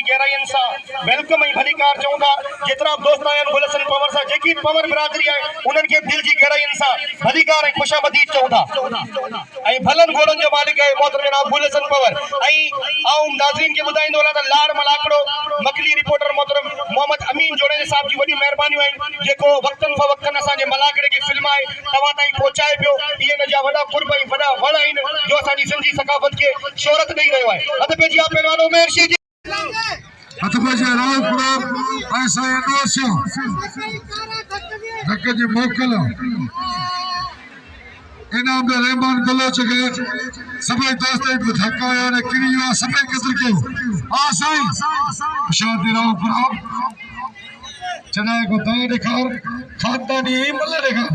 गहराइयन सा वेलकम ही भलीकार चौंदा जितना दोस्त आयन गुलशन पवर सा जेकी पवर बिरादरी है उनन के दिल जी गहराइयन सा भलीकार खुशामदी चौंदा आई भलन घोड़न जो मालिक है मोहतरम जनाब गुलशन पवर आई आऊं नाज़रीन के बुधाइंदो वाला लाड़ मलाकड़ो मकली रिपोर्टर मोहतरम मोहम्मद अमीन जोड़े साहब जी वडी मेहरबानी आइन जेको वक्तन फवक्तन असा जे मलाकड़े की फिल्म है तवा ताई पहुंचाए पियो ये न जा वडा कुर्ब ही वडा वण आइन जो असानी सिंधी सकाफत के शोहरत दई रयो है अद पे जी आप पहलवानो मेहरशी जी अत पे जी रावपुर ऐसा इंडोसियो धक्के जी मोकल इनाम दे रहमान गलोच के सभी दोस्त एक धक्का आया ने किरियो सभी कदर के आ साईं शादी रावपुर चनाए को दाए दिखार खानदानी मल्ले दिखार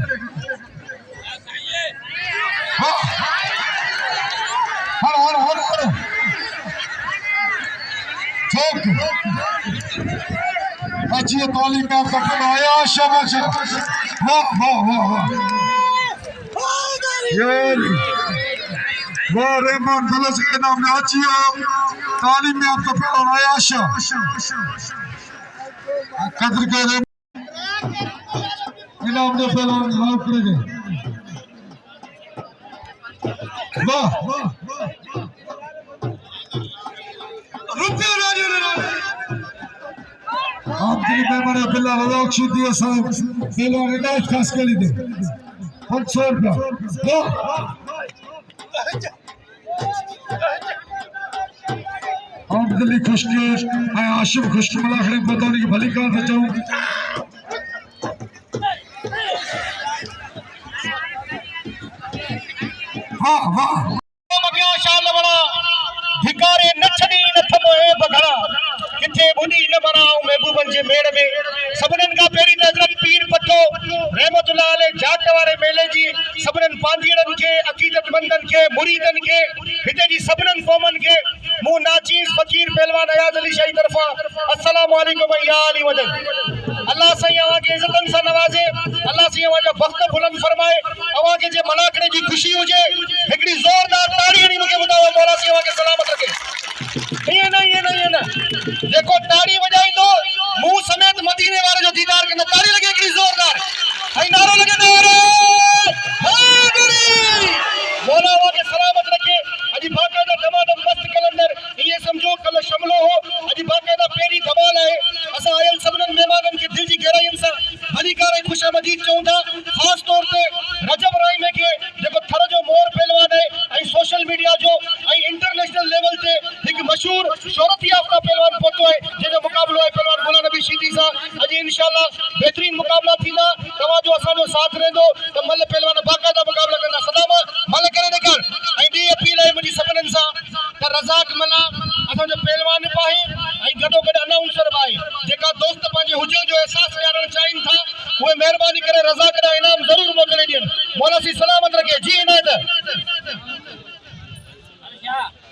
हर ठीक अच्छी तालीम में आपका पढ़ा आया शाबाश वाह वाह वाह वाह यार वाह रहमान गलत के नाम ने अच्छी तालीम में आपका पढ़ा आया कदर के इनाम दे पहलवान जनाब करेंगे वाह रुपये राजू आप दिल में मरे बिल्ला रज़ाक शीदी साहब पहलवान इनायत खास कर लीजिए 500 रुपया आप दिल्ली खुशकी मैं आशिफ खुशकी मलाखड़े बताने की भली कार बचाऊं वाह वाह मगियो शाल बड़ा धिकारे नछनी नथमो है बघड़ा किथे बुनी न बनाऊं महबूबन जे मेड़ में सबनन का पेरी हजरत पीर पट्टो रहमतुल्लाह अलैह जाट वारे मेले जी सबनन पांधीड़न के अकीदतमंदन के मुरीदन के हिते जी सबनन कौमन के मु नाचीज फकीर पहलवान अयाज अली शाही तरफा अस्सलाम वालेकुम या अली वदन अल्लाह सही आवा के इज्जतन सा नवाजे अल्लाह सही आवा जो वक्त बुलंद फरमाए आवा के जे मलाकड़े जी खुशी हुजे एकड़ी जोरदार ताड़ी नी मुके बुधाओ मौला सही आवा के सलामत रखे ये ना देखो ताड़ी बजाई दो मुंह समेत मदीने वाले जो दीदार के ताड़ी लगे एकड़ी जोरदार आई नारो लगे नारे हादरी मौला आवा के सलामत रखे अजी बाकायदा दमादम मस्त कलंदर ये समझो कल शमलो हो अजी बाकायदा पेरी धमाल है असा आयल सबनन मेहमानन के दिल जी गहराई सा भली कार खुशामदीद चौंदा खास तौर पे रजब राई में के देखो थर जो मोर पहलवान है आई सोशल मीडिया जो आई इंटरनेशनल लेवल ते एक मशहूर शोहरत याफ्ता पहलवान पहुंचो है जेजो मुकाबलो है पहलवान मौला नबी शीदी सा अजी इंशाल्लाह बेहतरीन मुकाबला थीना तवा जो असा जो साथ रहंदो तो मल पहलवान बाकायदा मुकाबला करना सलाम मल करे निकल आई दी अपील है मुजी सबनन सा त रज़ाक मना असा जो पहलवान पाए आई गडो गड अनाउंसर बाए जेका दोस्त पांजे हुजे जो एहसास ॾियारण चाहिन था वो मेहरबानी करे रज़ाक दा इनाम जरूर मोकले ॾियन मौला सी सलामत रखे जी इनायत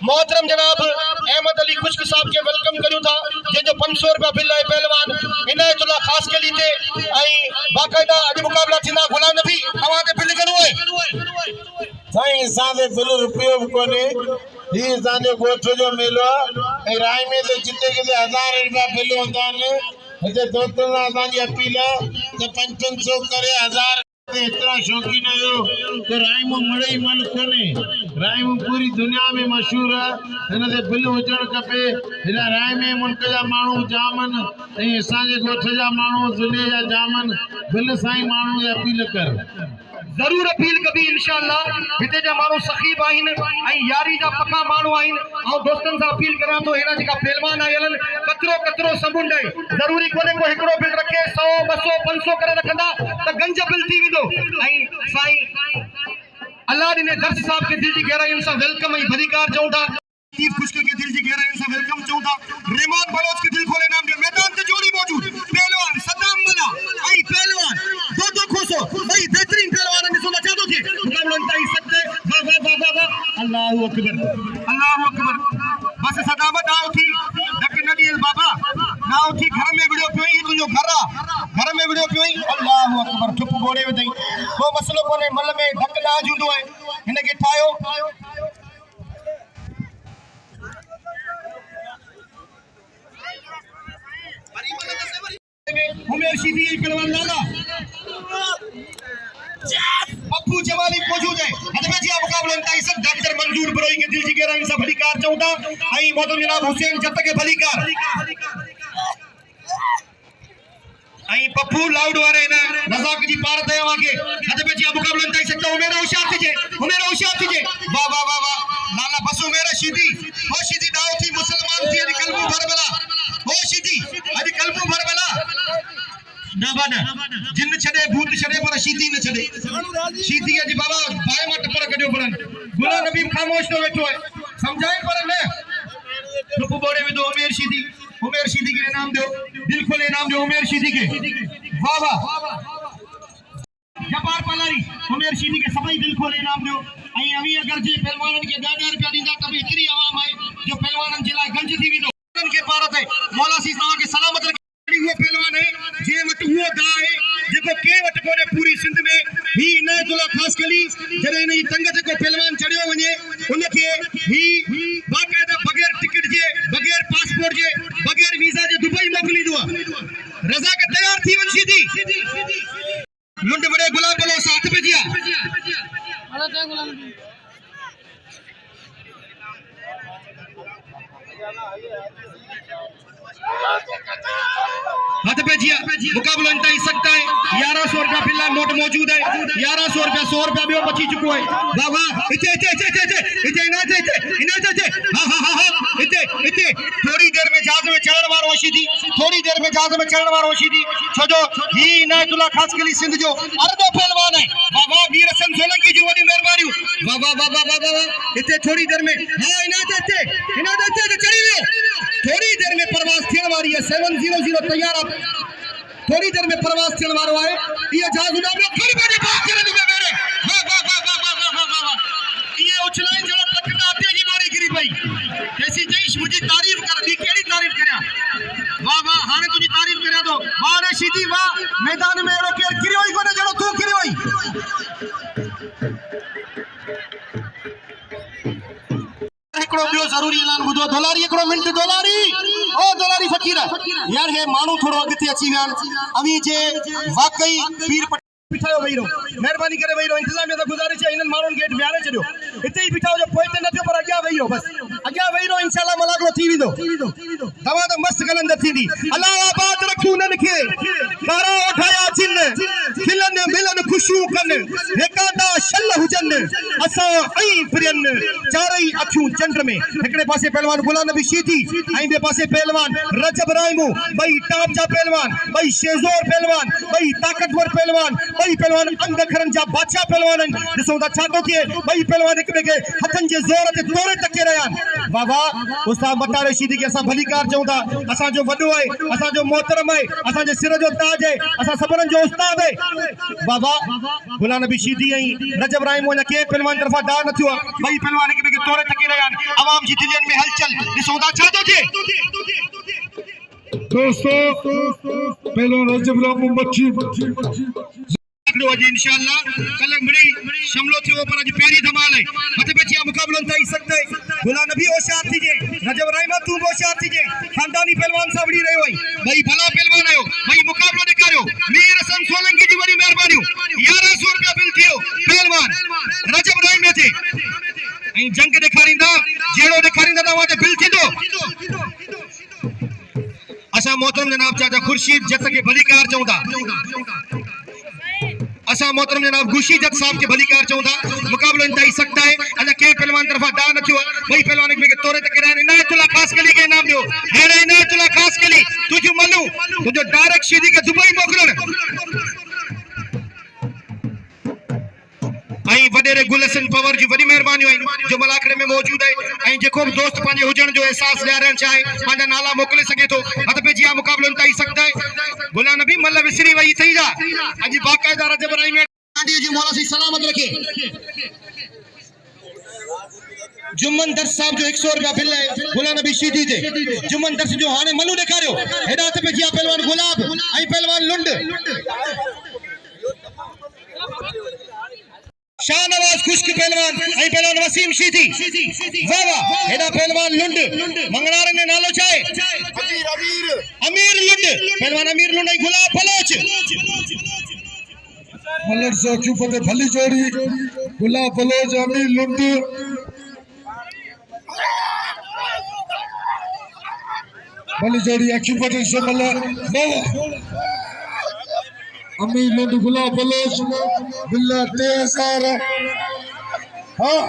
मोहतरम जनाब अहमद अली खुश्क साहब के वेलकम करूं था जे जो 500 रुपया बिल है पहलवान इनायतुल्लाह खास के लिए आई बाकायदा अज मुकाबला थीना गुलाम नबी हवा ते बिल करो है साईं सादे बिल रुपयो कोने ही साने गोठ जो मेलो ए राय में तो जिते के 1000 रुपया बिल होंदा ने इते दोस्तन असा जी अपील है 500 करे 1000 इतना शौकीन है तो राइम मड़े ही मन कोने राइम पूरी दुनिया में मशहूर है इनसे बिल हुजण कपे हिन राय में मुल्क जा माण्हू जामन ऐं असांजे ॻोठ जा माण्हू ज़िले जा जामन बिल साईं माण्हू खे अपील कर जरूर अपील कभी इंशाअल्लाह हिते जा माण्हू सखीब आहिनि ऐं यारी जा पक्का माण्हू आहिनि ऐं दोस्तनि सां अपील करां थो हेड़ा जेका पहलवान आयल कतरो सबुंड आहे ज़रूरी कोन्हे को हिकिड़ो बिल रखे 100 200 500 करे रखंदा त गंज बिल थी वेंदो ऐं साईं अल्लाह ने दर्श साहब के दिल जी गहराइयुनि सां वेलकम ऐं भलीकार चऊं था चीफ खुश्क के दिल जी गहराइयुनि सां वेलकम चऊं था रिमोट बलोच के दिल खोले नाम जो मैदान ते जोड़ी मौजूद पहलवान सद्दाम मला ऐं पहलवान दो खोसो भाई बेहतरीन पहलवान ने सुना चाहतो थे मुकाबला ताई सकते वाह वाह वाह वाह वाह अल्लाहू अकबर बस सदामत आओ थी डक नदी बाबा ना थी घर में विडियो पियो ई तुझो घर में विडियो पियो ई अल्लाहू अकबर चुप गोड़े वई को मसलो कोने मल में धक ना जुंदो है इनके ठायो उमेर शीदी पहलवान लाला पप्पू जमाली मौजूद है हदमे जी मुकाबला इंतहाई सख्त डॉक्टर मंजूर बरोई के दिल जी गहराई से भलीकार चौथा आई मोहतरम जनाब हुसैन जत के भलीकार आई पप्पू लाउड वाले ना रजाक जी पार दे आगे हदमे जी मुकाबला इंतहाई सख्त उमेर होशियार थी वाह वाह वाह वाह लाला बस उमेर शीदी हो शीदी दाव थी मुसलमान थी अज कलमू भरबला हो शीदी अज कलमू भरबला ना बाना जिन छड़े भूत छड़े पर शीदी न छड़े शीदी अज बाबा बाय मट पर कडियो पड़न गुलाम नबी खामोश तो बैठो है समझाए पर न रुक बोड़े में दो उमेर शीदी के नाम दो दिल खोले नाम दो उमेर शीदी के वाह वाह जपार पलारी उमेर शीदी के सभी दिल खोले नाम दो आई अभी अगर जी पहलवानन के 10,000 रुपया दींदा तभी इतनी आवाम है जो पहलवानन जिला गंज थी भी दो के भारत है मौला सी साहब के सलामत रखी वो पहलवान है जे मत वो दा है जेको के वट कोने पूरी सिंध में ही इनायतुल्लाह खास कली जरे इन तंगत को पहलवान चढ़ियो वने उनके ही बाकायदा बगैर टिकट जे बगैर पासपोर्ट जे बगैर वीजा जे दुबई मोकली दो रजा के तैयार थी वन सीधी लुंड बड़े गुलाब बोलो साथ पे दिया हाथ पे जिया मुकाबला इंतहाई सकता है 1100 रुपया फिलहाल नोट मौजूद है 1100 रुपया 100 रुपया भी बची चुको है वाह वाह इते थोड़ी देर में जहाज में चढ़न वारो शीदी छो जो ही इनायतुल्लाह खास कली सिंध जो अर्धो पहलवान है वाह वाह वीर हसन सोलंकी जी वडी मेहरबानी वाह वाह वाह वाह वाह इते थोड़ी देर में हां इनायत चढ़ी लियो थोड़ी देर में प्रवास थियण वारी है 700 तैयार आप थोड़ी देर में प्रवास थियण वारो है ये जहाज उड़ावो खड़ी बाजी बात करे दुबे मेरे वाह वाह वाह वाह वाह वाह वाह ये उछलाई जड़ा टकरा आते जी मारी गिरी भाई कैसी जईश मुझी तारीफ कर दी केड़ी तारीफ करया वाह वाह हाने तुझी तारीफ करया तो वाह रे सीधी वाह मैदान में एड़ो के गिरी होई कोने जड़ो तू गिरी होई एकड़ो बियो जरूरी ऐलान बुधो दोलारी एकड़ो मिंट दोलारी ओ दोलारी फकीर यार हे मानू थोड़ो अगते अची वियान अभी जे वाकई पीर बिठायो वईरो मेहरबानी करे वईरो इंतजाम में तो गुजारिश है इन मानून गेट बिहारे चढ़ियो इते ही बिठाओ जो पोइते न थियो पर अग्या वईरो बस अग्या वईरो इंशाल्लाह मलागलो थी विदो दवा तो मस्त कलंद थींदी अल्लाह आबाद रखू नन के कारा उठाया जिन खिलन मिलन खुशू कन हेकादा शल हुजन असा आई प्रियन चारई अखियों चंद्र में एकड़े पासे पहलवान गुलाम नबी शीदी आई बे पासे पहलवान रजब रायमू भाई टापजा पहलवान भाई शेजोर पहलवान भाई ताकतवर पहलवान भाई पहलवान अंधखरन जा बादशाह पहलवान दिसो दा छातो के भाई पहलवान एक के हथन जे जोर ते तोड़े तके रहन वाह वाह उस्ताद बता रशीदी के असा भलीकार चौदा असा जो वडो है असा जो मोहतरम है असा जे सिर जो ताज है असा सबरन जो उस्ताद है वाह वाह गुलाम नबी शीदी आई रजब रायमो ने के पहलवान तरफा दा न थियो भाई पहलवान के तोड़े तके रहन आवाम जी दिलन में हलचल दिसो दा छातो जे दोस्तों पहले रजब रामू मच्छी आज इंशाअल्लाह कल बड़ी शमलो थियो पर आज पेरी धमाल है हथ पे चिया मुकाबलो इंतहाई सकते गुलाम नबी होशियार थीजे रजब रायमा तू होशियार थीजे खानदानी पहलवान सावड़ी रहे होई भाई भला पहलवान आयो भाई मुकाबलो दिखायो मीर हसन सोलंकी जी बड़ी मेहरबानी 1100 रुपया बिल थियो पहलवान रजब रायमे थे आई जंग दिखारिंदा जेड़ो दिखारिंदा ता वाते बिल थीदो असा मोहतरम जनाब चाचा खुर्शीद जत के भलीकार चौदा असा मोहतरम जनाब गुशी जत साहब के भलीकार चौदा मुकाबलो इंतहाई सकता है अजा के पहलवान तरफा दा न थियो वही पहलवान के तोरे तक रहन इनायतुल्लाह खास कली के नाम दियो हेरे इनायतुल्लाह खास कली तुजो मनु तुजो डायरेक्ट सीधी के दुबई मोकलन आई वडेरे गुलसन पवर जी बड़ी मेहरबानी आई जो मलाखड़े में मौजूद है आई जेको दोस्त पांजे हुजन जो एहसास ल्यारण चाहे पांजा नाला मोकले सके तो हथ पे जिया मुकाबलो इंतहाई सकता है गुलाम नबी मल्ल विसरी वही सही जा अजी बाकायदा रजब राई में जी मौला सी सलामत रखे जुम्मन दर्श साहब जो 100 रुपया बिल है गुलाम नबी शीदी दे जुम्मन दर्श जो हाने मनु दिखारियो हेडा हथ पे जिया पहलवान गुलाब आई पहलवान लुंड शाहनवाज खुश्क पहलवान आई पहलवान वसीम शीदी वाह वाह हेडा पहलवान लुंड मंगलार ने नालो चाहे अमीर लुंड पहलवान अमीर लुंडई गुलाब बलोच मल्लर से अखियूं फते भली जोड़ी गुलाब बलोच अमीर लुंड भली जोड़ी अखियूं फते से मल्लर अमीर लुंड गुलाब बलोच बिल्ला 3000 हाँ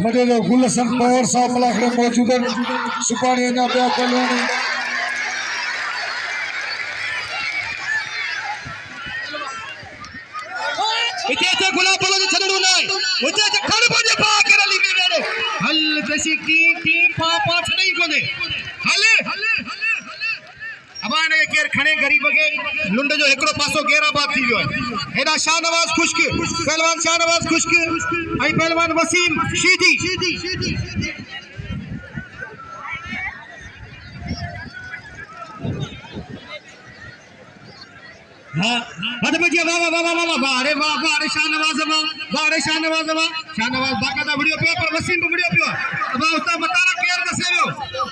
मडेलो गुलशन पवार साहब मलाखड़े मौजूद हैं सुपारी अञा ॿिया पहलवान इते गुलाब बलोच छडणो न आहे उते खड़ बजे पा कर अली में वेड़ो हल देसी टी पा छडई कोने हले अबाने केर खणे गरीब के लुंड जो एकड़ो पासो गेराबाद थी वियो है एडा शाहनवाज खुश्क पहलवान शाहनवाज खुश्क आई पहलवान वसीम शीधी हाँ अरे भैया वाह वाह वाह वाह वाह अरे वाह वाह अरे शाहनवाज बाकायदा वीडियो पे पर वसीम वीडियो पे अब उस्ताद बताना केयर दसे वियो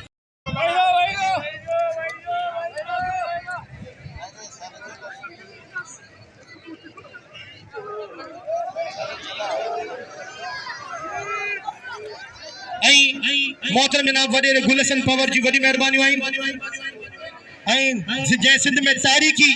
मोहतरम जनाब वडेरे गुलशन पवर जी वडी मेहरबानी आइन जय सिंध में तारीखी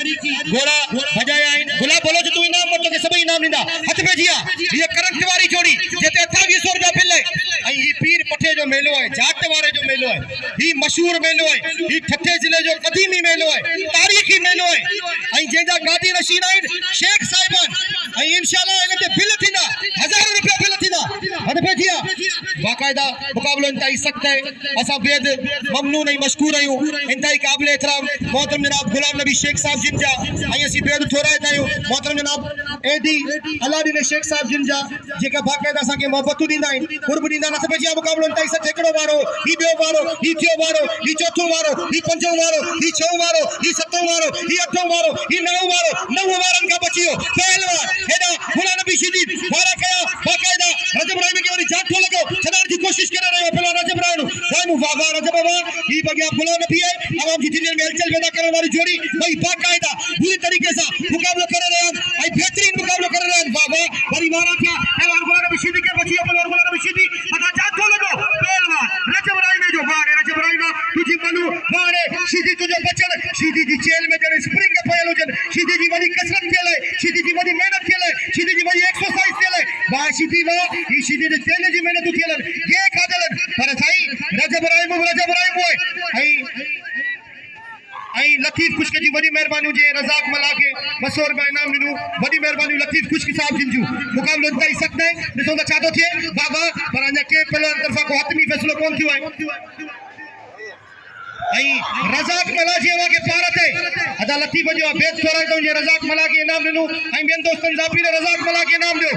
घोड़ा बजाया आइन गुलाब बलोच तू इनाम मत के सभी इनाम नींदा हथ में जिया ये करंट वाली जोड़ी जेते 2800 रुपया बिल है आई ही पीर पठे जो मेलो है जाट वारे जो मेलो है ही मशहूर मेलो है ही ठठे जिले जो कदीमी मेलो है तारीखी मेलो है आई जेजा गादी नशीन आइन शेख साहिबान आई इंशाल्लाह इनते बिल थींदा 1000 रुपया बिल थींदा हथ में जिया बाकायदा मुकाबलो इंतहाई सख्त है असा बेद ममनून है मशकूर आयो इंतहाई काबिल एहतराम मोहतरम जनाब गुलाम नबी शेख साहब जिनजा आई असी बेद थोड़ा तायो मोहतरम जनाब एडी अलादीन शेख साहब जिनजा जेका बाकायदा असा के मोहब्बत दींदा है कुर्ब दींदा न सभे जिया मुकाबलो इंतहाई सख्त एकड़ो वारो ही बियो वारो ही थियो वारो ही चौथो वारो ही पंजो वारो ही छहो वारो ही सतो वारो ही अठो वारो ही नव वारो नव वारन का बचियो पहलवान एडा गुलाम नबी शदीद वारा कया बाकायदा रजब राय में के वरी जाठो लगो छडाण की कोशिश करे रहे पहलवान रजब राय नु भाई मु वाह रजब वाह ही बगिया गुलाम नबी है आवाम की दिल में हलचल पैदा करने वाली जोड़ी भाई बाकायदा पूरी तरीके से मुकाबला कर रहे हैं आई बेहतरीन मुकाबला कर रहे हैं वाह वाह बड़ी मारा क्या पहलवान गुलाम नबी शदीद के बचियो पहलवान गुलाम नबी शदीद पता जाठो लगो पहलवान रजब राय में जो वाह रजब राय ना तुझी मनु मारे शदीद तुझो बचन शदीद जी जेल में जने स्प्रिंग पयलो जन शदीद जी वडी कसरत केले शदीद जी वडी मेहनत केले शदीद जी वडी एक्सरसाइज केले वाह शदीद वाह ई शदीद तेल जी मेहनत केले ये खादलन पर साई रजब राय मोय आई लतीफ खुश्क जी वडी मेहरबानी जे रजाक मला के 200 रुपया इनाम दिनु वडी मेहरबानी लतीफ खुश्क साहब जिनजू मुकाबलो इंतहाई सख्त है दिसो त छातो थे बाबा पर अञा के पहलवान तरफा को हतमी फैसलो कोन थियो है आई रजाक मला जे वा के पारत है अदा लतीफ जो बेच थोड़ा तो ये रजाक मला के इनाम दिनु आई बेन दोस्तन जाफी ने रजाक मला के इनाम दियो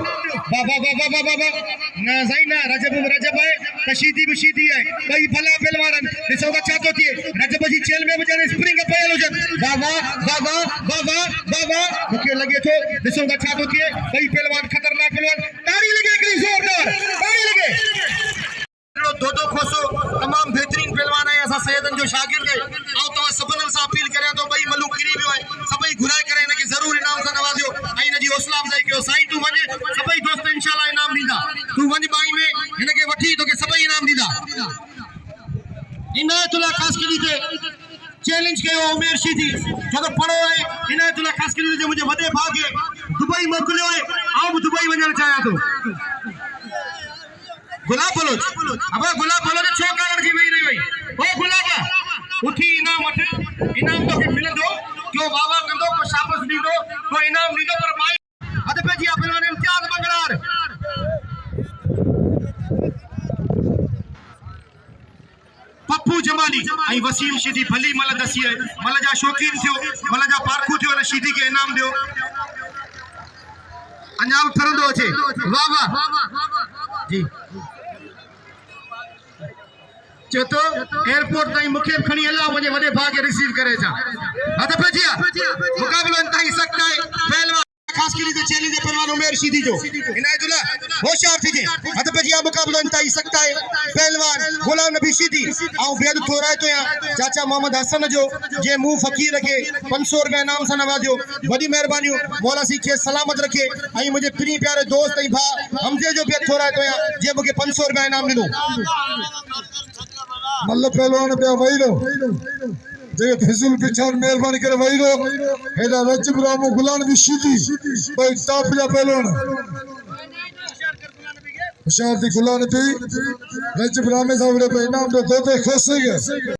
बाबा ना जाइना रजब है तशीदी बशीदी है कई भला पहलवान दिसो त छातो थे रजब जी जेल में जने स्प्रिंग पयलो जन बाबा मुके लगे तो दिसो त छातो थे कई पहलवान खतरनाक पहलवान ताड़ी लगे कई जोरदार ताड़ी लगे दो खोसो तमाम बेहतरीन पहलवान है ऐसा सैयदन जो शागिर्द है आओ तो सबनन से अपील करे तो भाई मलूक करीब है सबई घुराए करे न कि जरूर इनाम से नवाजियो आई न जी हौसला अफजाई कयो साईं तू वने सबई दोस्त इंशाल्लाह इनाम दीदा तू वने बाई में इनके वठी तो के सबई इनाम दीदा इनायतुल्लाह खासकली ते चैलेंज कयो उमेर शीधी जब पढ़ो है इनायतुल्लाह खासकली जे मुझे वडे भागे दुबई मोकलियो है आओ दुबई वणण चाहया तो गुलाब बलोच अब गुलाब बलोच छो कारण की नहीं रही ओ गुलाबा उठी इनाम वठे इनाम तो के मिलंदो क्यों वावा कंदो को शाबाश दीदो तो इनाम दीदो पर भाई अद पे जी पहलवान इम्तियाज बंगलार पप्पू जमाली आई वसीम शीदी भली मल दसी है मल जा शौकीन थियो मल जा पारखू थियो न शीदी के इनाम दियो अनाम थरंदो अचे वाह जी चेतो एयरपोर्ट ताई मुखे खणी हला मुझे वडे भाग रिसीव करे जा हद पे जिया मुकाबलो इंतहाई सख्त है पहलवान खास के लिए चैलेंज पहलवान उमेर शीदी जो इनायतुल्लाह होशियार थी हद पे जिया मुकाबलो इंतहाई सकता है पहलवान गुलाम नबी सीधी आऊं बेद थोरा तो या चाचा मोहम्मद हसन जो जे मुंह फकीर के 500 रुपया इनाम से नवाजो बड़ी मेहरबानी मौला सी के सलामत रखे आई मुझे प्री प्यारे दोस्त आई भा हमजे जो बेद थोरा तो या जे मुके 500 रुपया इनाम मिलो मल्ल पहलवान पे वही लो जे हिजुल पिछाड़ मेहरबानी करे वही लो हेदा रजब रामो गुलाम नबी सीधी भाई टॉप जा पहलवान होशियार दी गुलाम नबी रजब रामे साहब रे इनाम दे दो खोसे गए